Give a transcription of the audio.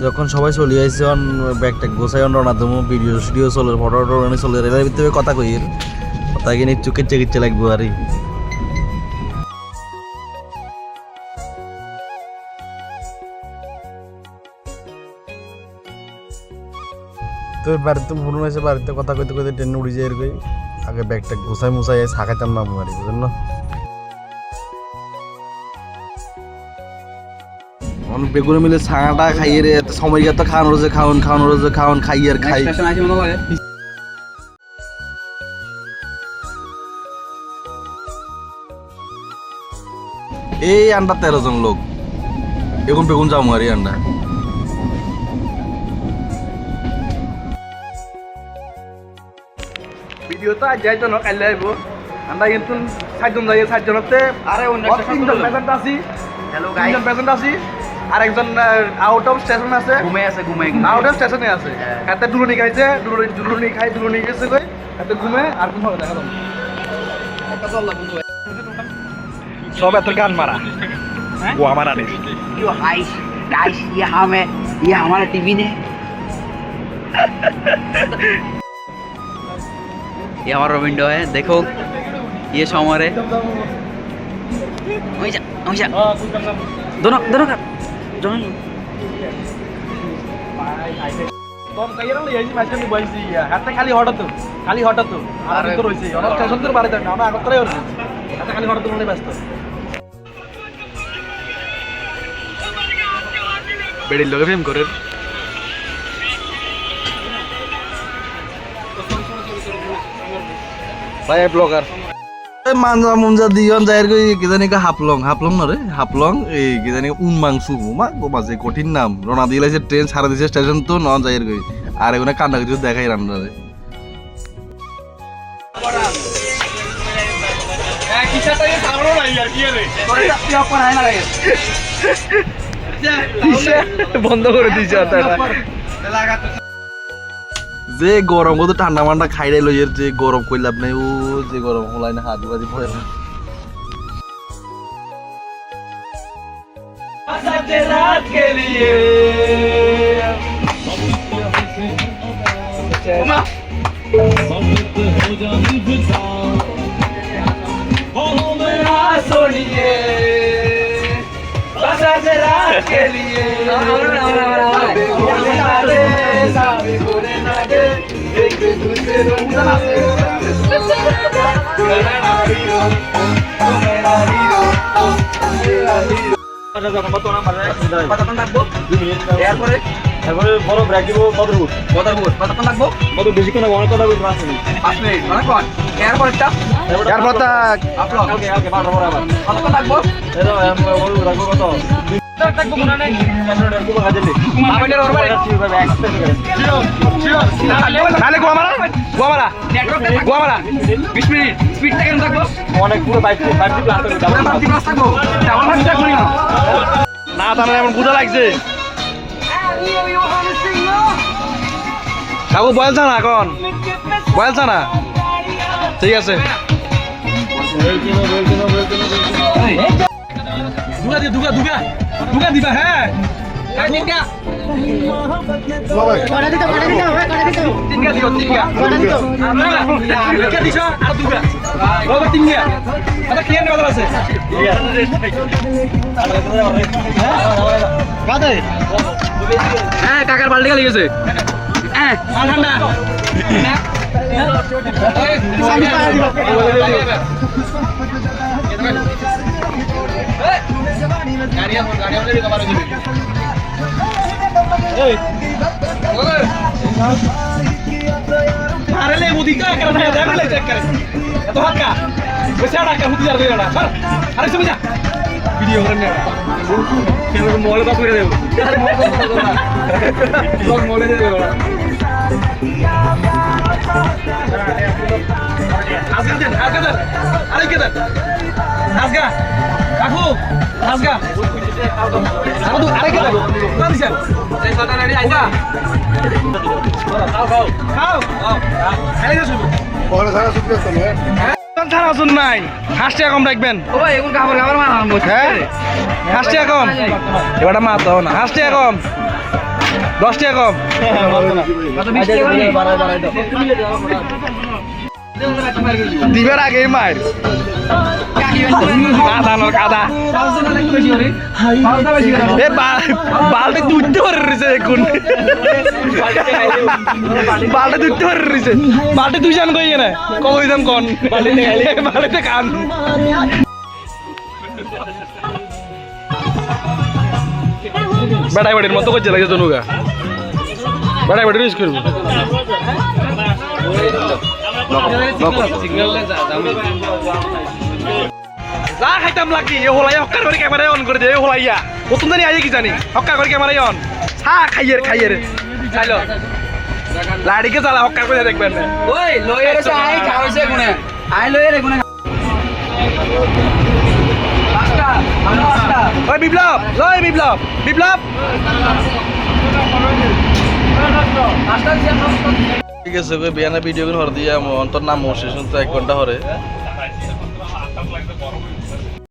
যখন সবাই চলে আসছে অন ব্যাগটা গোছাই অন রওনা দেবো ভিডিও চলে ফটো চলে এর ভিতরে কথা কই কথা কিনে চোখের চেকিচ্ছে লাগবো আর তো বাড়িতে ফোন আছে বাড়িতে কথা কইতে কইতে ট্রেনে উড়ে যায় এরকম আগে ব্যাগটা গোছাই মুছাই শাখাইতাম না আর বুঝলেন না বেগুনে মিলে ছানাটা খাইয়ে রে সময় তো খাওয়ানো রোজে খাওয়ান খাই আর খাই এই আন্ডা 13 জন লোক এখন বেগুন যাও মারি আন্ডা ভিডিও তো আজ যাইতো না কাইলে আইবো আমরা কিন্তু 7 জন যাই 7 জনতে আরে অন্য তিনজন পেশেন্ট আছি হ্যালো গাইস তিনজন পেশেন্ট আছি আর একজন আউট অফ স্টেশন আছে ঘুমে আউট অফ স্টেশনে আছে এতে দুলুনি খাইছে দুলুনি গেছে কই এতে ঘুমে আর কোন হবে দেখা দাও একটা চল লাগু সব এত গান মারা वो हमारा नहीं यो गाइस गाइस ये हमारा टीवी ने ये हमारा विंडो है देखो ये शॉवर है दोनों कर दोनों तुम कहीं ना ये मैच में बॉयज ही है हाथ खाली हटा तो और तो रोइसे और स्टेशन तो बारे ना আমরা আগতরে হচ্ছে হাতে খালি হটা তো মনে ব্যস্ত বেড়ির লগে ফেম করে ভাই ব্লগার মানজা মুনজা দিয়ন যাইর কই কি জানি কা হাফলং না রে হাফলং এই কি জানি উনমাংসু মা গো বাজে কঠিন নাম রওনা দিলাইছে ট্রেন ছাড়া দিছে স্টেশন তো ন যাইর কই আর এখানে কান্না কিছু দেখাই রান্না রে কিসাটা ये सामने ना यार কি রে তোরে চাপি আপন আয় না রে বন্ধ করে দিছে ওটা যে গরম কত ঠান্ডা মান্ডা খাইলে লইয়ের যে গরম কই লাভ নাই ও যে গরম হলাই না হাত বাজি পড়ে না आते रात के लिए सोनिए बस आज रात के लिए एक दूसरे এরপরে বড় ব্রেক দিব মদরহুড কতক্ষণ লাগবো মদর বেশিক্ষণ লাগবে অনেক কথা বলতে 5 মিনিট অনেকক্ষণ এরপর একটা এরপর তা আপলোড ওকে 12 পরে আবার কতক্ষণ লাগবো এর বড় রাখবো কত থাকবো মনে নাই ক্যামেরা রাখবো কাজে আমাদের ওর বাইরে তাহলে গোয়ামারা নেটওয়ার্ক 20 মিনিট স্পিডটা কেমন থাকবো অনেক পুরো 5 প্লাস থাকবো ডাবল মাস থাকবো না তাহলে এমন বুঝা লাগছে কাকু বলছ না এখন বলছ না ঠিক আছে দুগা দিবা হ্যাঁ কাকার বাল্টি খালি গেছে ঠান্ডা अरे ले मुदी क्या करना है देख ले चेक कर तो हाथ का वैसे आड़ा मुदी यार देना सर अरे समझ जा वीडियो करने कैमरा मोबाइल का पूरे दे लोग मोबाइल दे दे आजगा अरे किधर आजगा काकू आजगा अरे किधर कौन सी এই কথা রেডি আইছা খাও খালি যাস পরে সারা সুট করতে হ্যাঁ কোন ছাড়া শুন নাই হাসতে কম রাখবেন ও ভাই এখন খাবার মারা হ্যাঁ হাসতে কম এবারে মা তো না হাসতে কম 10 টাকা কম দিবার আগে মার কাদা নর কাদা এ বালতি দুধতে পারে রয়েছে এখন বালতি দুধতে পারে রয়েছে বালতি তুই জান কই না কই দাম কোন বালতিতে কান বেড়াই বাড়ির মতো করছে লাগে তনুগা বেড়াই বাড়ির ইউজ করবো যা খাইতাম লাগি এ হলাই হক্কার করে ক্যামেরা অন করে দে এ হলাইয়া প্রথম জানি আইয়ে কি জানি হক্কার করে ক্যামেরা অন হা খাইয়ের চাইলো লাড়িকে জ্বালা হক্কার করে দেখবেন ওই লয়ের আই খাওয়াছে কোনে আই লয়ের কোনে ওই বিপ্লব বিপ্লব ঠিক আছে বিয়ানা ভিডিও গুলো হর দিয়া অন্তর নাম শেষ তো 1 ঘন্টা হরে